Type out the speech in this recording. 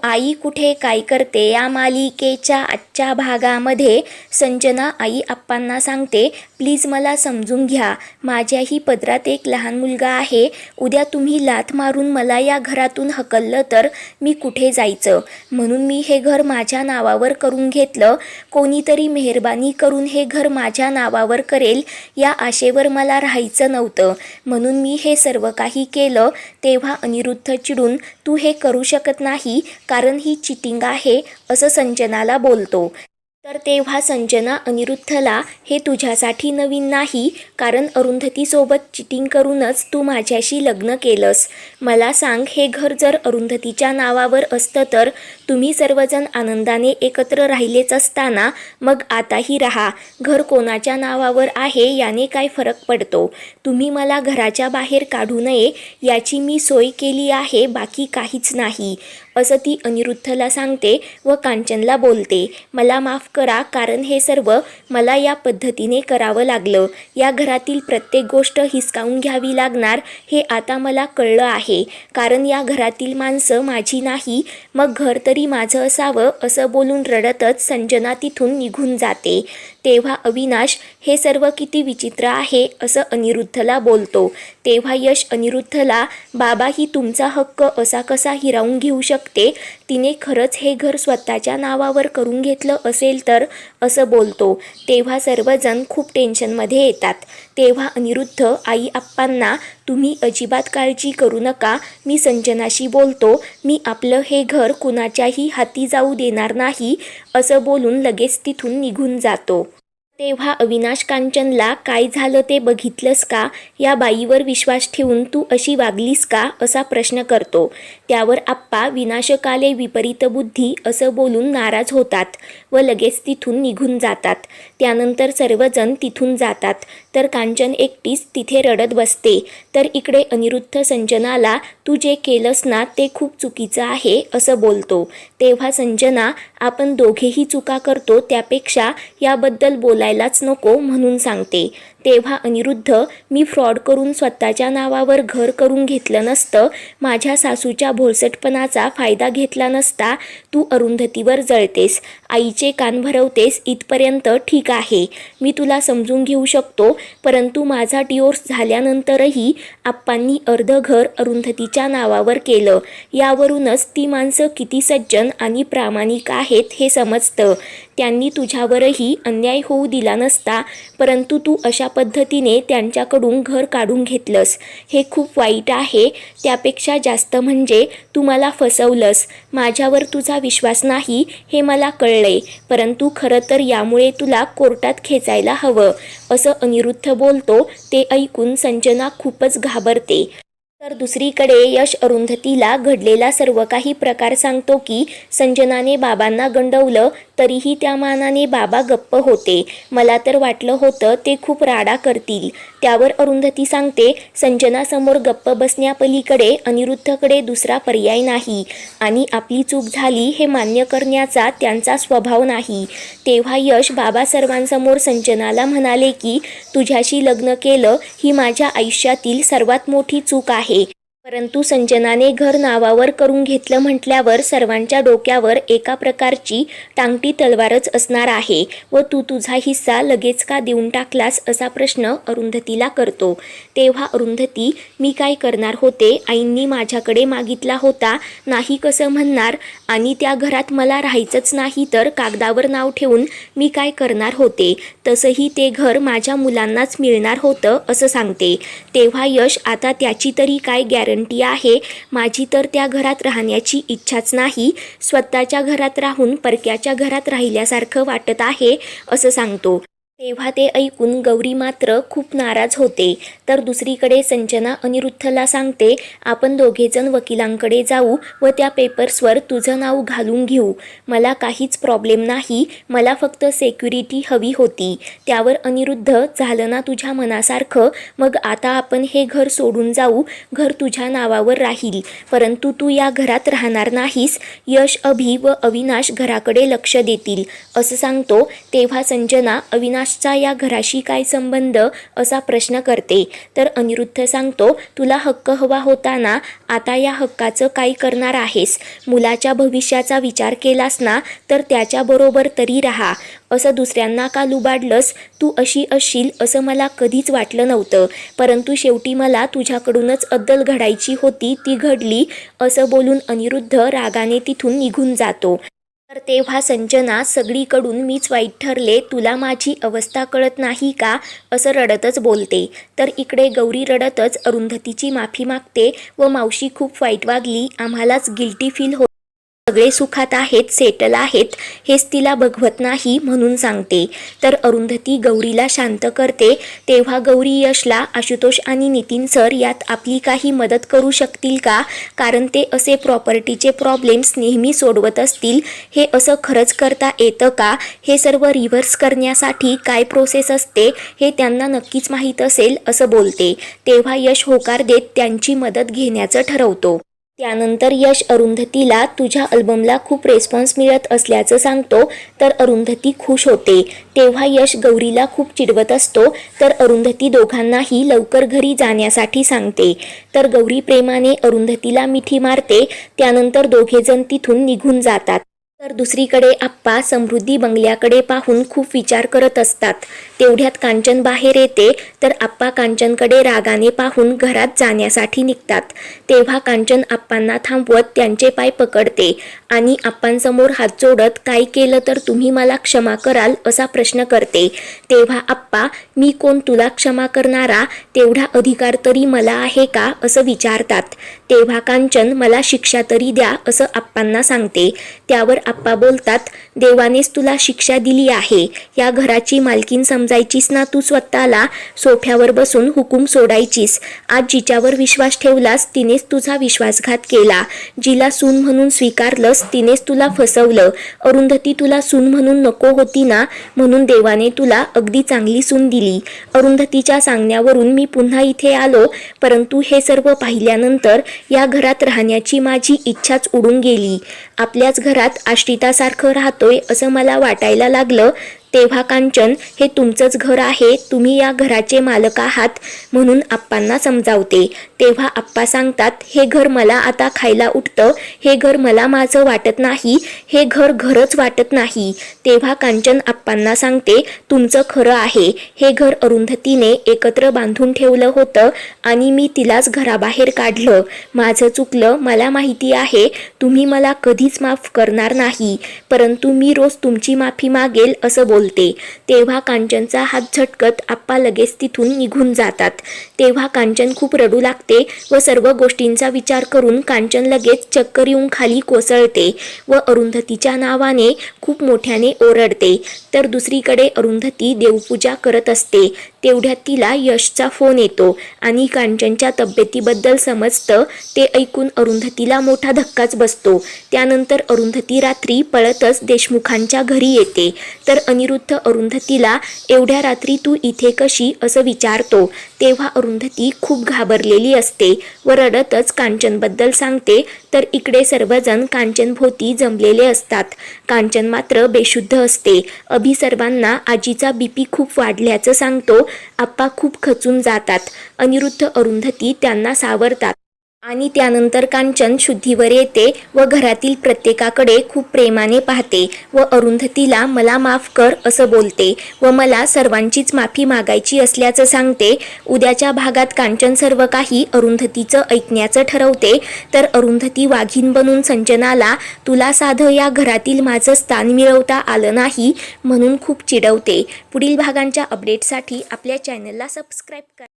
आई कुठे काय करते या मालिकेच्या आजच्या भागामध्ये संजना आई आप्पांना सांगते, प्लीज मला समजून घ्या, माझ्याही पदरात एक लहान मुलगा आहे. उद्या तुम्ही लाथ मारून मला या घरातून हकललं तर मी कुठे जायचं. म्हणून मी हे घर माझ्या नावावर करून घेतलं. कोणीतरी मेहरबानी करून हे घर माझ्या नावावर करेल या आशेवर मला राहायचं नव्हतं. म्हणून मी हे सर्व काही केलं. तेव्हा अनिरुद्ध चिडून, तू हे करू शकत नाही कारण ही चिटिंग आहे असं संजनाला बोलतो. तर तेव्हा संजना अनिरुद्धला, हे तुझ्यासाठी नवीन नाही, कारण अरुंधतीसोबत चिटिंग करूनच तू माझ्याशी लग्न केलंस. मला सांग, हे घर जर अरुंधतीच्या नावावर असतं तर तुम्ही सर्वजण आनंदाने एकत्र राहिलेच असताना मग आताही राहा. घर कोणाच्या नावावर आहे याने काय फरक पडतो. तुम्ही मला घराच्या बाहेर काढू नये याची मी सोय केली आहे, बाकी काहीच नाही असं ती अनिरुद्धला सांगते व कांचनला बोलते, मला माफ करा कारण हे सर्व मला या पद्धतीने करावं लागलं. या घरातील प्रत्येक गोष्ट हिसकावून घ्यावी लागणार हे आता मला कळलं आहे, कारण या घरातील माणसं माझी नाही, मग घर तरी माझं असावं असं बोलून रडतच संजना तिथून निघून जाते. तेव्हा अविनाश, हे सर्व किती विचित्र आहे असं अनिरुद्धला बोलतो. तेव्हा यश अनिरुद्धला, बाबा ही तुमचा हक्क असा कसा हिरावून घेऊ शकते. तिने खरंच हे घर स्वतःच्या नावावर करून घेतलं असेल तर असं बोलतो. तेव्हा सर्वजण खूप टेन्शनमध्ये येतात. तेव्हा अनिरुद्ध आई आप्पांना, तुम्ही अजिबात काळजी करू नका, मी संजनाशी बोलतो, मी आपलं हे घर कुणाच्याही हाती जाऊ देणार नाही असं बोलून लगेच तिथून निघून जातो. तेव्हा अविनाश कांचनला, काय झालं ते बघितलंस का, या बाईवर विश्वास ठेवून तू अशी वागलीस का असा प्रश्न करतो. त्यावर आप्पा, विनाशकाले विपरीत बुद्धी असं बोलून नाराज होतात व लगेच तिथून निघून जातात. त्यानंतर सर्वजण तिथून जातात तर कांचन एकटीच तिथे रडत बसते. तर इकडे अनिरुद्ध संजनाला, तू जे केलंस ना ते खूप चुकीचं आहे असं बोलतो. तेव्हा संजना, आपण दोघेही चुका करतो त्यापेक्षा याबद्दल बोलायलाच नको म्हणून सांगते. तेव्हा अनिरुद्ध, मी फ्रॉड करून स्वतःच्या नावावर घर करून घेतलं नसतं, माझ्या सासूच्या भोळसटपणाचा फायदा घेतला नसता, तू अरुंधतीवर जळतेस, आईचे कान भरवतेस इथपर्यंत ठीक आहे, मी तुला समजून घेऊ शकतो, परंतु माझा डिवोर्स झाल्यानंतरही आप्पांनी अर्ध घर अरुंधतीच्या नावावर केलं. यावरूनच ती माणसं किती सज्जन आणि प्रामाणिक आहेत हे समजतं. त्यांनी तुझ्यावरही अन्याय होऊ दिला नसता, परंतु तू अशा पद्धतीने त्यांच्याकडून घर काढून घेतलंस, हे खूप वाईट आहे. त्यापेक्षा जास्त म्हणजे तू मला फसवलंस. माझ्यावर तुझा विश्वास नाही हे मला कळलंय, परंतु खरं तर यामुळे तुला कोर्टात खेचायला हवं असं अनिरुद्ध बोलतो. ते ऐकून संजना खूपच घाबरते. तर दुसरीकडे यश अरुंधतीला घडलेला सर्व काही प्रकार सांगतो की संजनाने बाबांना गंडवलं तरीही त्या मानाने बाबा गप्प होते. मला तर वाटलं होतं ते खूप राडा करतील. त्यावर अरुंधती सांगते, संजनासमोर गप्प बसण्यापलीकडे अनिरुद्धकडे दुसरा पर्याय नाही आणि आपली चूक झाली हे मान्य करण्याचा त्यांचा स्वभाव नाही. तेव्हा यश बाबा सर्वांसमोर संजनाला म्हणाले की तुझ्याशी लग्न केलं ही माझ्या आयुष्यातील सर्वात मोठी चूक आहे. परंतु संजनाने घर नावावर करून घेतलं म्हटल्यावर सर्वांच्या डोक्यावर एका प्रकारची टांगती तलवारच असणार आहे व तू तुझा हिस्सा लगेच का देऊन टाकलास असा प्रश्न अरुंधतीला करतो. तेव्हा अरुंधती, मी काय करणार होते, आईंनी माझ्याकडे मागितला होता, नाही कसं म्हणणार, आणि त्या घरात मला राहायचंच नाही तर कागदावर नाव ठेवून मी काय करणार होते, तसंही ते घर माझ्या मुलांनाच मिळणार होतं असं सांगते. तेव्हा यश, आता त्याची तरी काय गॅरंटी आहे, माझी तर त्या घरात राहण्याची इच्छाच नाही, स्वतःच्या घरात राहून परक्याच्या घरात राहिल्यासारखं वाटत आहे असं सांगतो. तेव्हा ते ऐकून गौरी मात्र खूप नाराज होते. तर दुसरीकडे संजना अनिरुद्धला सांगते, आपण दोघेजण वकिलांकडे जाऊ व त्या पेपर्सवर तुझं नाव घालून घेऊ, मला काहीच प्रॉब्लेम नाही, मला फक्त सेक्युरिटी हवी होती. त्यावर अनिरुद्ध, झालं ना तुझ्या मनासारखं, मग आता आपण हे घर सोडून जाऊ, घर तुझ्या नावावर राहील, परंतु तू या घरात राहणार नाहीस, यश, अभि व अविनाश घराकडे लक्ष देतील असं सांगतो. तेव्हा संजना, अविनाश अविनाशचा या घराशी काय संबंध असा प्रश्न करते. तर अनिरुद्ध सांगतो, तुला हक्क हवा होता ना, आता या हक्काचं काय करणार आहेस? मुलाच्या भविष्याचा विचार केलास ना, तर त्याच्याबरोबर तरी राहा. असं दुसऱ्यांना का लुबाडलंस? तू अशी असशील असं मला कधीच वाटलं नव्हतं, परंतु शेवटी मला तुझ्याकडूनच अद्दल घडायची होती, ती घडली. असं बोलून अनिरुद्ध रागाने तिथून निघून जातो. तर तेव्हा संजना सगळीकडून मीच वाईट ठरले, तुला माझी अवस्था कळत नाही का, असं रडतच बोलते. तर इकडे गौरी रडतच अरुंधतीची माफी मागते व मावशी खूप वाईट वागली, आम्हालाच गिल्टी फील होत, सगळे सुखात आहेत, सेटल आहेत, हेच तिला बघवत नाही म्हणून सांगते. तर अरुंधती गौरीला शांत करते. तेव्हा गौरी यशला आशुतोष आणि नितीन सर यात आपली काही मदत करू शकतील का, कारण ते असे प्रॉपर्टीचे प्रॉब्लेम्स नेहमी सोडवत असतील. हे असं खरंच करता येतं का? हे सर्व रिव्हर्स करण्यासाठी काय प्रोसेस असते हे त्यांना नक्कीच माहीत असेल असं बोलते. तेव्हा यश होकार देत त्यांची मदत घेण्याचं ठरवतो. त्यानंतर यश अरुंधतीला तुझ्या अल्बमला खूप रेस्पॉन्स मिळत असल्याचं सांगतो. तर अरुंधती खुश होते. तेव्हा यश गौरीला खूप चिडवत असतो. तर अरुंधती दोघांनाही लवकर घरी जाण्यासाठी सांगते. तर गौरी प्रेमाने अरुंधतीला मिठी मारते. त्यानंतर दोघेजण तिथून निघून जातात. तर दुसरीकडे आप्पा समृद्धी बंगल्याकडे पाहून खूप विचार करत असतात. तेवढ्यात कांचन बाहेर येते. तर आप्पा कांचनकडे रागाने पाहून घरात जाण्यासाठी निघतात. तेव्हा कांचन आप्पांना थांबवत त्यांचे पाय पकडते आणि आप्पांसमोर हात जोडत, काय केलं तर तुम्ही मला क्षमा कराल असा प्रश्न करते. तेव्हा आप्पा, मी कोण तुला क्षमा करणारा, तेवढा अधिकार तरी मला आहे का, असं विचारतात. तेव्हा कांचन, मला शिक्षा तरी द्या असं आप्पांना सांगते. त्यावर आप्पा बोलतात, देवानेच तुला शिक्षा दिली आहे. या घराची मालकीन समजायचीस ना तू स्वतःला, सोफ्यावर बसून हुकूम सोडायचीस. आज जिच्यावर विश्वास ठेवलास तिनेच तुझा विश्वासघात केला. जिला सून म्हणून स्वीकारलंस तिनेच तुला फसवलं. अरुंधती तुला सून म्हणून नको होती ना, म्हणून देवाने तुला अगदी चांगली सून दिली. अरुंधतीच्या सांगण्यावरून मी पुन्हा इथे आलो, परंतु हे सर्व पाहिल्यानंतर या घरात राहण्याची माझी इच्छाच उडून गेली. आपल्याच घरात आश्रितासारखं राहतोय असं मला वाटायला लागलं. तेव्हा कांचन, हे तुमचंच घर आहे, तुम्ही या घराचे मालक आहात म्हणून आप्पांना समजावते. तेव्हा आप्पा सांगतात, हे घर मला आता खायला उठतं, हे घर मला माझं वाटत नाही, हे घर घरच वाटत नाही. तेव्हा कांचन आप्पांना सांगते, तुमचं खरं आहे, हे घर अरुंधतीने एकत्र बांधून ठेवलं होतं आणि मी तिलाच घराबाहेर काढलं. माझं चुकलं, मला माहिती आहे, तुम्ही मला कधीच माफ करणार नाही, परंतु मी रोज तुमची माफी मागेल असं बोलते. तेव्हा कांचनचा हात झटकत आप्पा लगेच तिथून निघून जातात. तेव्हा कांचन खूप रडू लागते व सर्व गोष्टींचा विचार करून कांचन लगेच चक्कर येऊन खाली कोसळते व अरुंधतीच्या नावाने खूप मोठ्याने ओरडते. तर दुसरीकडे अरुंधती देवपूजा करत असते. तेवढ्यात तिला यशचा फोन येतो आणि कांचनच्या तब्येतीबद्दल समजतं. ते ऐकून अरुंधतीला मोठा धक्काच बसतो. त्यानंतर अरुंधती रात्री पळतच देशमुखांच्या घरी येते. तर अनिरुद्ध अरुंधतीला, एवढ्या रात्री तू इथे कशी असं विचारतो. तेव्हा अरुंधती खूप घाबरलेली असते व रडतच कांचनबद्दल सांगते. तर इकडे सर्वजण कांचनभोवती जमलेले असतात. कांचन मात्र बेशुद्ध असते. अभि सर्वांना आजीचा बीपी खूप वाढल्याचं सांगतो. आप्पा खूप खचून जातात. अनिरुद्ध अरुंधती त्यांना सावरतात आणि त्यानंतर कांचन शुद्धीवर येते व घरातील प्रत्येकाकडे खूप प्रेमाने पाहते व अरुंधतीला मला माफ कर असं बोलते व मला सर्वांचीच माफी मागायची असल्याचं सांगते. उद्याच्या भागात कांचन सर्व काही अरुंधतीचं ऐकण्याचं ठरवते. तर अरुंधती वाघीण बनून संजनाला, तुला साधं या घरातील माझं स्थान मिळवता आलं नाही म्हणून खूप चिडवते. पुढील भागांच्या अपडेटसाठी आपल्या चॅनलला सबस्क्राईब करा.